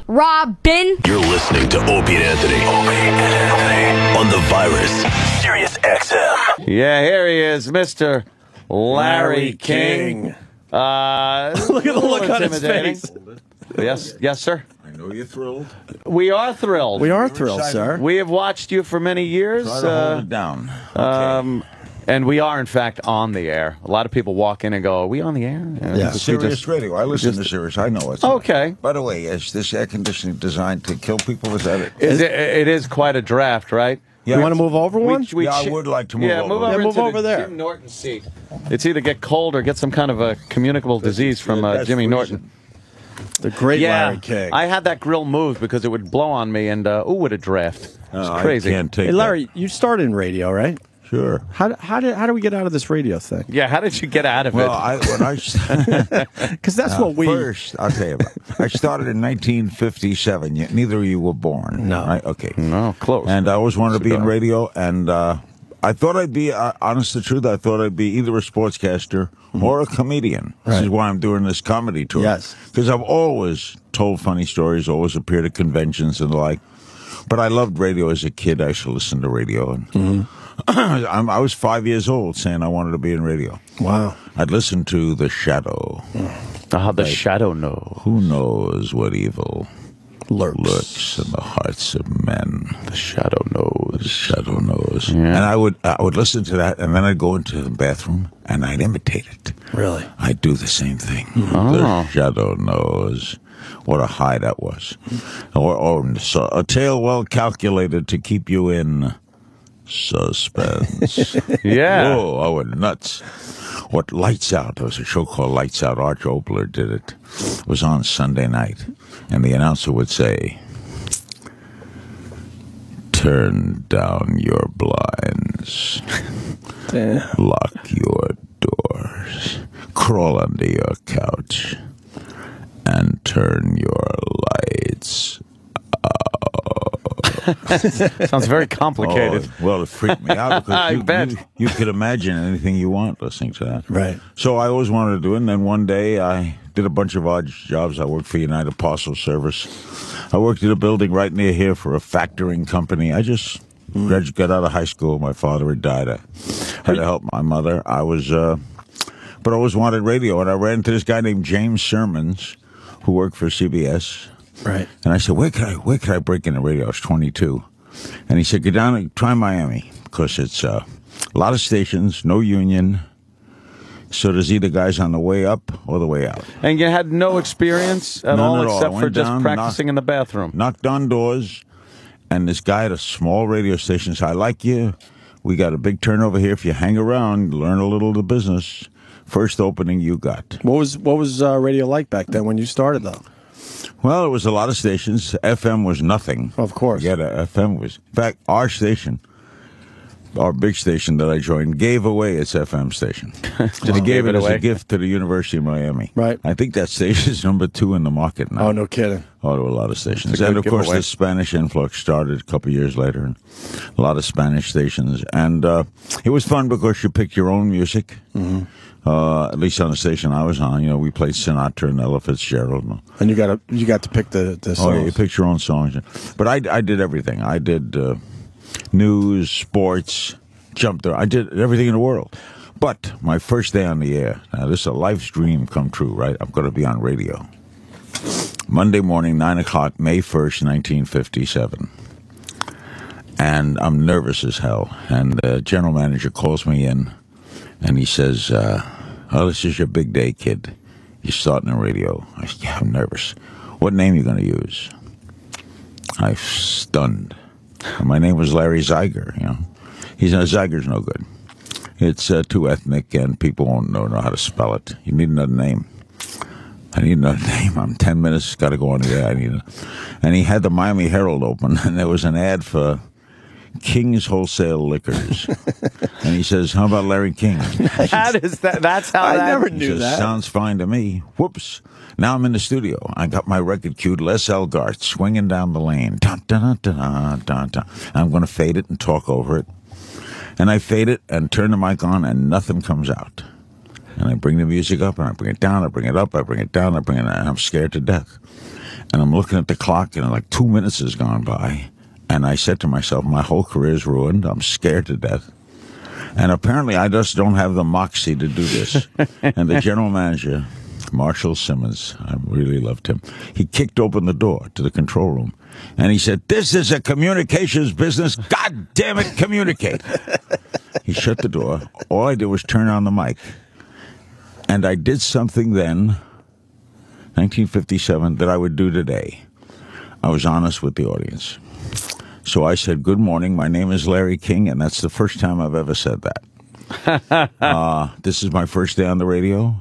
Robin. You're listening to Opie and Anthony. Opie and Anthony. On the virus. Sirius-XM. Yeah, here he is, Mr. Larry King. Look at the look on his face. Yes, sir. I know you're thrilled. We are thrilled. We are thrilled, sir. We have watched you for many years. Try to hold it down. Okay. And we are, in fact, on the air. A lot of people walk in and go, are we on the air? Yeah. Sirius Radio. I listen to Sirius. I know it's okay. By the way, is this air conditioning designed to kill people? Is that it? It is quite a draft, right? Yeah. You want to move over one? I would like to move over. Move over there. Jim Norton seat. It's either get cold or get some kind of a communicable disease from Jimmy Norton. The great Larry King. I had that grill moved because it would blow on me and, what a draft. It's crazy. I can't take Hey, Larry, you started in radio, right? Sure. How do we get out of this radio thing? Yeah, how did you get out of it? Well, Because that's what we... First, I'll tell you about it. I started in 1957. Neither of you were born. No. Right? Okay. No, close. And I always wanted to be in radio, and I thought I'd be, honest to the truth, I thought I'd be either a sportscaster or a comedian. This is why I'm doing this comedy tour. Yes. Because I've always told funny stories, always appeared at conventions and the like. But I loved radio as a kid. I used to listen to radio. And I was 5 years old saying I wanted to be in radio. Wow. I'd listen to The Shadow. The Shadow knows. Who knows what evil Lurks in the hearts of men. The Shadow knows. The Shadow knows. Yeah. And I would listen to that, and then I'd go into the bathroom, and I'd imitate it. Really? I'd do the same thing. Oh. The Shadow knows. What a high that was. Or a tale well calculated to keep you in suspense. Yeah. Oh, I went nuts. What Lights Out? There was a show called Lights Out. Arch Oboler did it. It was on Sunday night. And the announcer would say, turn down your blinds. Lock your doors. Crawl under your couch. And turn your lights Sounds very complicated. Oh, well, it freaked me out I because bet. you could imagine anything you want listening to that. Right. So I always wanted to do it, and then one day I did a bunch of odd jobs. I worked for United Parcel Service. I worked at a building right near here for a factoring company. I just got out of high school. My father had died. I had to help my mother. But I always wanted radio, and I ran into this guy named James Sermons, who worked for CBS. Right. And I said, where could I break into radio? I was 22. And he said, go down and try Miami, because it's a lot of stations, no union. So there's either guys on the way up or the way out. And you had no experience at None all at all. except I for went just down, practicing in the bathroom. Knocked on doors, and this guy at a small radio station said, I like you. We got a big turnover here. If you hang around, learn a little of the business. First opening you got. What was radio like back then when you started, though? Well, it was a lot of stations. FM was nothing. Of course. Yeah, FM was. In fact, our station, our big station that I joined, gave away its FM station. They gave it as a gift to the University of Miami. Right. I think that station is number 2 in the market now. Oh, no kidding. Oh, there were a lot of stations. It's a And, good of course, giveaway. the Spanish influx started a couple of years later. And a lot of Spanish stations. And it was fun because you picked your own music. Mm-hmm. At least on the station I was on, we played Sinatra and Ella Fitzgerald. And you got to pick the songs. Oh, yeah, you picked your own songs. But I did everything. I did news, sports, jumped there. I did everything in the world. But my first day on the air, now this is a life's dream come true, right? I'm going to be on radio. Monday morning, 9 o'clock, May 1st, 1957. And I'm nervous as hell. And the general manager calls me in, and he says, this is your big day, kid. You're starting in radio. I said, yeah, I'm nervous. What name are you going to use? I'm stunned. And my name was Larry Zeiger, Zeiger's no good. It's too ethnic, and people won't know how to spell it. You need another name. I need another name. I'm 10 minutes, got to go on the air. And he had the Miami Herald open, and there was an ad for King's Wholesale Liquors. And he says, how about Larry King? That's how I that... never He knew says, that. sounds fine to me. Whoops. Now I'm in the studio. I got my record cued, Les Elgart, swinging down the lane. Dun, dun, dun, dun, dun, dun. I'm going to fade it and talk over it. And I fade it and turn the mic on, and nothing comes out. And I bring the music up, and I bring it down, I bring it up, I bring it down, I bring it down, and I'm scared to death. And I'm looking at the clock, and like 2 minutes has gone by. And I said to myself, my whole career's ruined. I'm scared to death. And apparently I just don't have the moxie to do this. And the general manager, Marshall Simmons, I really loved him. He kicked open the door to the control room. And he said, "This is a communications business. God damn it, communicate." He shut the door. All I did was turn on the mic. And I did something then, 1957, that I would do today. I was honest with the audience. So I said, "Good morning, my name is Larry King," and that's the first time I've ever said that. This is my first day on the radio.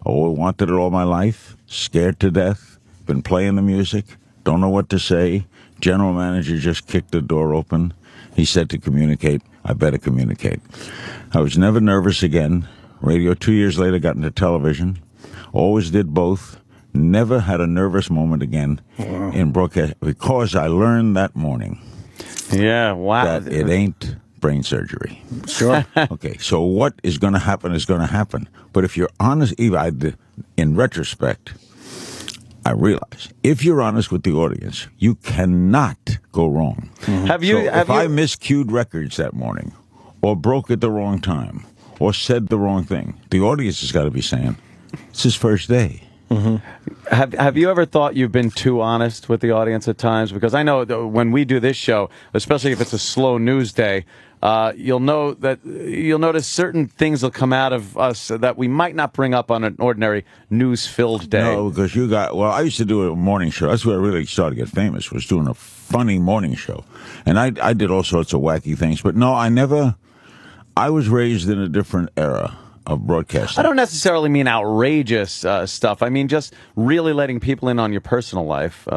I wanted it all my life, scared to death, been playing the music, don't know what to say. General manager just kicked the door open. He said to communicate. I better communicate. I was never nervous again. Radio 2 years later got into television. Always did both. Never had a nervous moment again in broadcast because I learned that morning. Yeah, wow. That it ain't brain surgery. Sure. Okay, so what is going to happen is going to happen. But if you're honest, in retrospect, I realize if you're honest with the audience, you cannot go wrong. Have you? So Have if I you? miscued records that morning, or broke at the wrong time, or said the wrong thing, the audience has got to be saying, "It's his first day." Have you ever thought you've been too honest with the audience at times? Because I know that when we do this show, especially if it's a slow news day, you'll notice certain things will come out of us that we might not bring up on an ordinary news-filled day. No, because I used to do a morning show. That's where I really started to get famous, was doing a funny morning show. And I did all sorts of wacky things. But no, I was raised in a different era of broadcasting. I don't necessarily mean outrageous stuff. I mean just really letting people in on your personal life,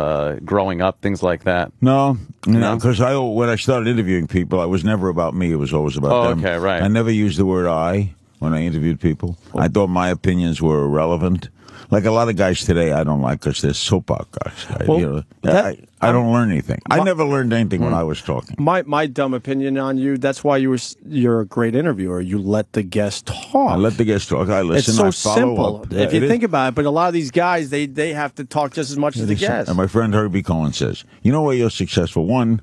growing up, things like that. No, because when I started interviewing people, it was never about me. It was always about them. Okay, right. I never used the word "I" when I interviewed people. I thought my opinions were irrelevant. Like a lot of guys today, I don't like because they're soap opera guys. Well, I don't learn anything. I never learned anything when I was talking. My dumb opinion on you, that's why you're a great interviewer. You let the guest talk. I let the guests talk. I listen. It's so I follow simple. up. If you think about it, but a lot of these guys, they have to talk just as much as the guest. And my friend Herbie Cohen says, "You know why you're successful? One,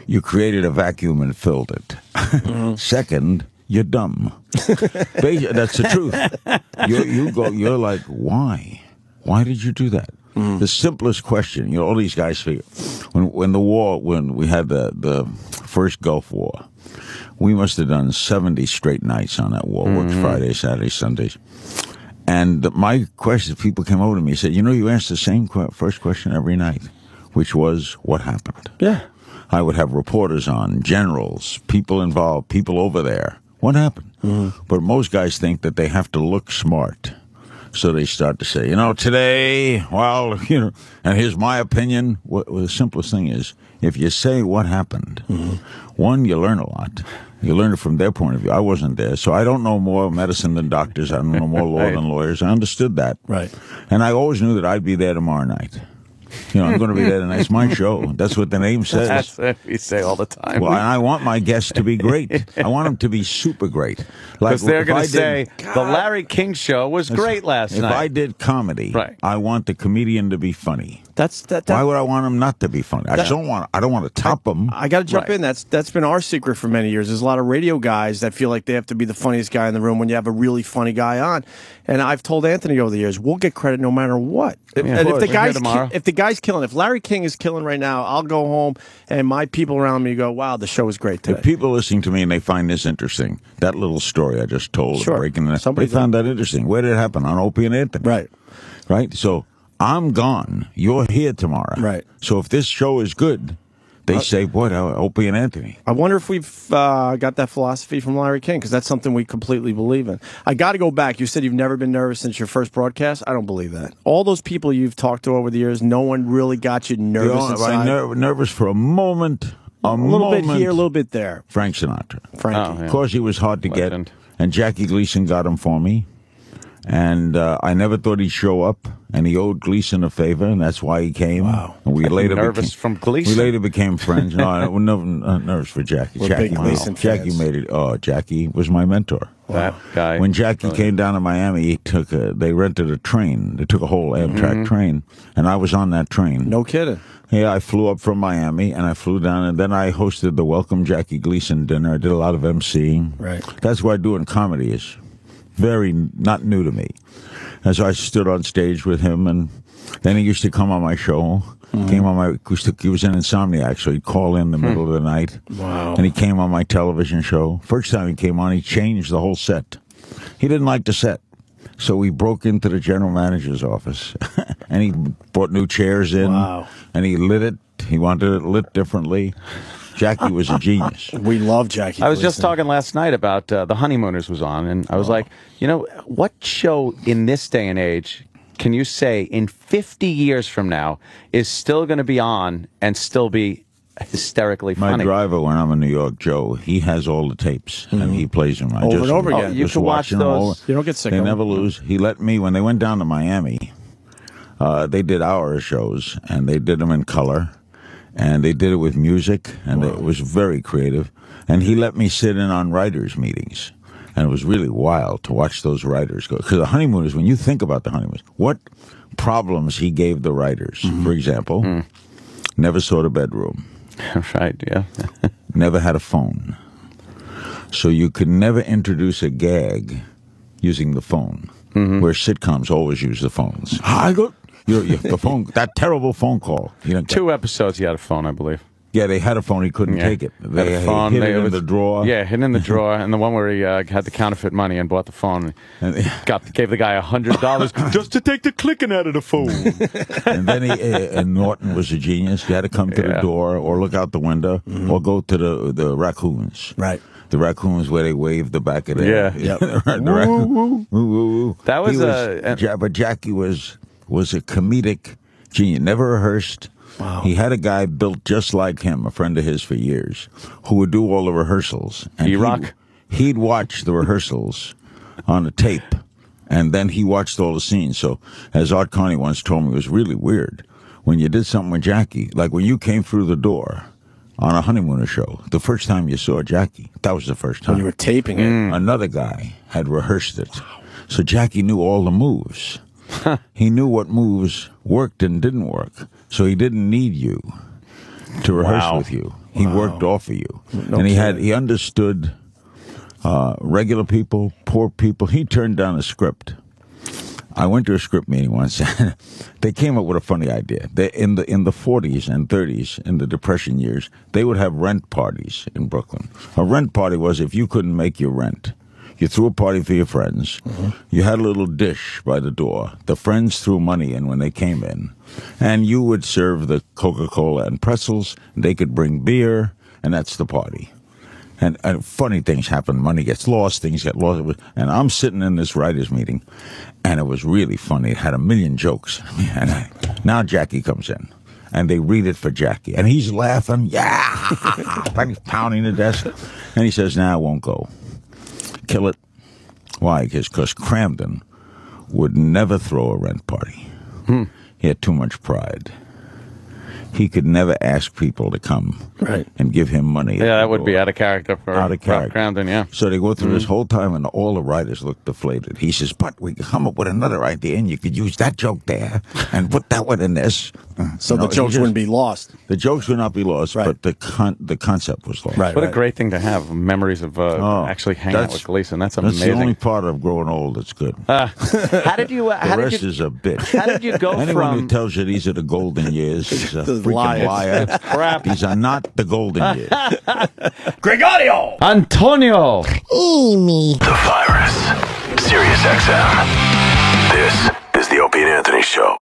you created a vacuum and filled it. Second, you're dumb." That's the truth. You're like, why? Why did you do that? The simplest question. All these guys figure when we had the first Gulf War, we must have done 70 straight nights on that war. Worked Fridays, Saturdays, Sundays. And my question, people came over to me and said, "You asked the same first question every night, which was, what happened?" Yeah. I would have reporters on, generals, people involved, people over there. What happened? But most guys think that they have to look smart. So they start to say, today, well, and here's my opinion. The simplest thing is, if you say what happened, one, you learn a lot. You learn it from their point of view. I wasn't there, so I don't know more medicine than doctors. I don't know more law than lawyers. I understood that. Right. And I always knew that I'd be there tomorrow night. I'm going to be there tonight. It's my show. That's what the name says. That's what we say all the time. Well, and I want my guests to be great. I want them to be super great. Because they're going to say, the Larry King show was great last night. If I did comedy, right, I want the comedian to be funny. Why would I want him not to be funny? I don't want to top him. I got to jump in. That's been our secret for many years. There's a lot of radio guys that feel like they have to be the funniest guy in the room when you have a really funny guy on. And I've told Anthony over the years, we'll get credit no matter what. And if the guy's killing, if Larry King is killing right now, I'll go home and my people around me go, "Wow, the show was great today." If people listening to me and they find this interesting, that little story I just told, breaking the Somebody found that interesting. Where did it happen? On Opie and Anthony. Right. So I'm gone. You're here tomorrow. Right. So if this show is good, they say, "What, Opie and Anthony?" I wonder if we've got that philosophy from Larry King, because that's something we completely believe in. I got to go back. You said you've never been nervous since your first broadcast. I don't believe that. All those people you've talked to over the years, no one really got you nervous inside. Nervous for a moment. A little bit here, a little bit there. Frank Sinatra. Frankie. Of course, he was hard to get, and Jackie Gleason got him for me. And I never thought he'd show up, and he owed Gleason a favor, and that's why he came. Wow. And we later nervous from Gleason. We later became friends. No, I was never nervous for Jackie. We're big Gleason Jackie fans. made it. Oh, Jackie was my mentor. That guy. When Jackie came down to Miami, they rented a train. They took a whole Amtrak train, and I was on that train. No kidding. Yeah, I flew up from Miami, and I flew down, and then I hosted the Welcome Jackie Gleason dinner. I did a lot of emceeing. Right. That's why doing comedy is very not new to me. And so I stood on stage with him, and then he used to come on my show. Came on my. He was an Insomniac, so he'd call in the middle of the night. Wow. And he came on my television show. First time he came on, he changed the whole set. He didn't like the set. So we broke into the general manager's office, and he brought new chairs in, and he lit it. He wanted it lit differently. Jackie was a genius. We love Jackie. I was just talking last night about The Honeymooners was on, and I was like, you know, what show in this day and age can you say in 50 years from now is still going to be on and still be hysterically funny? My driver, when I'm in New York, Joe, he has all the tapes, and he plays them. Over and over again. You can watch those. You don't get sick of them. They them. never lose. He let me, when they went down to Miami, they did hour shows, and they did them in color, and they did it with music, and it was very creative. And he let me sit in on writers' meetings. And it was really wild to watch those writers go. Because the Honeymooners, when you think about the Honeymooners, what problems he gave the writers, for example, never saw the bedroom. Right, yeah. Never had a phone. So you could never introduce a gag using the phone, where sitcoms always use the phones. The phone, that terrible phone call. You know, 2 episodes he had a phone, I believe. Yeah, they had a phone. He couldn't take it. They had a phone. hid it in the drawer. Yeah, hidden in the drawer. And the one where he had the counterfeit money and bought the phone. Gave the guy $100 just to take the clicking out of the phone. And then and Norton was a genius. You had to come to the door or look out the window or go to the raccoons. Right. The raccoons where they wave the back of their... Yeah. That was but Jackie was a comedic genius. Never rehearsed. Wow. He had a guy built just like him, a friend of his for years, who would do all the rehearsals. And he'd watch the rehearsals on a tape, and then he watched all the scenes. So, as Art Carney once told me, it was really weird. When you did something with Jackie, like when you came through the door on a Honeymooner show, the first time you saw Jackie, that was the first time. When you were taping it. Another guy had rehearsed it. So Jackie knew all the moves. He knew what moves worked and didn't work. So he didn't need you to rehearse with you. He worked off of you. And he understood regular people, poor people. He turned down a script. I went to a script meeting once. They came up with a funny idea. In the 40s and 30s, in the Depression years, they would have rent parties in Brooklyn. A rent party was if you couldn't make your rent. You threw a party for your friends. You had a little dish by the door. The friends threw money in when they came in. And you would serve the Coca-Cola and pretzels. They could bring beer, and that's the party. And funny things happen. Money gets lost. Things get lost. And I'm sitting in this writers' meeting, and it was really funny. It had a million jokes. And now Jackie comes in, and they read it for Jackie. And he's laughing. Yeah! And he's pounding the desk. And he says, "Nah, I won't go." Kill it. Why? Because Cramden would never throw a rent party. He had too much pride. He could never ask people to come and give him money. Yeah, that would be out of character for Rob Cramden, yeah. So they go through this whole time, and all the writers look deflated. He says, "But we can come up with another idea, and you could use that joke there and put that one in this." So the jokes wouldn't be lost. The jokes would not be lost, but the concept was lost. What a great thing to have, memories of actually hanging out with Gleason. That's amazing. That's the only part of growing old that's good. How did you... the rest is a bitch. How did you go Anyone who tells you these are the golden years is a freaking liar. Crap. These are not the golden years. Gregorio! Antonio! Amy. The Virus. Sirius-XM. This is the Opie and Anthony Show.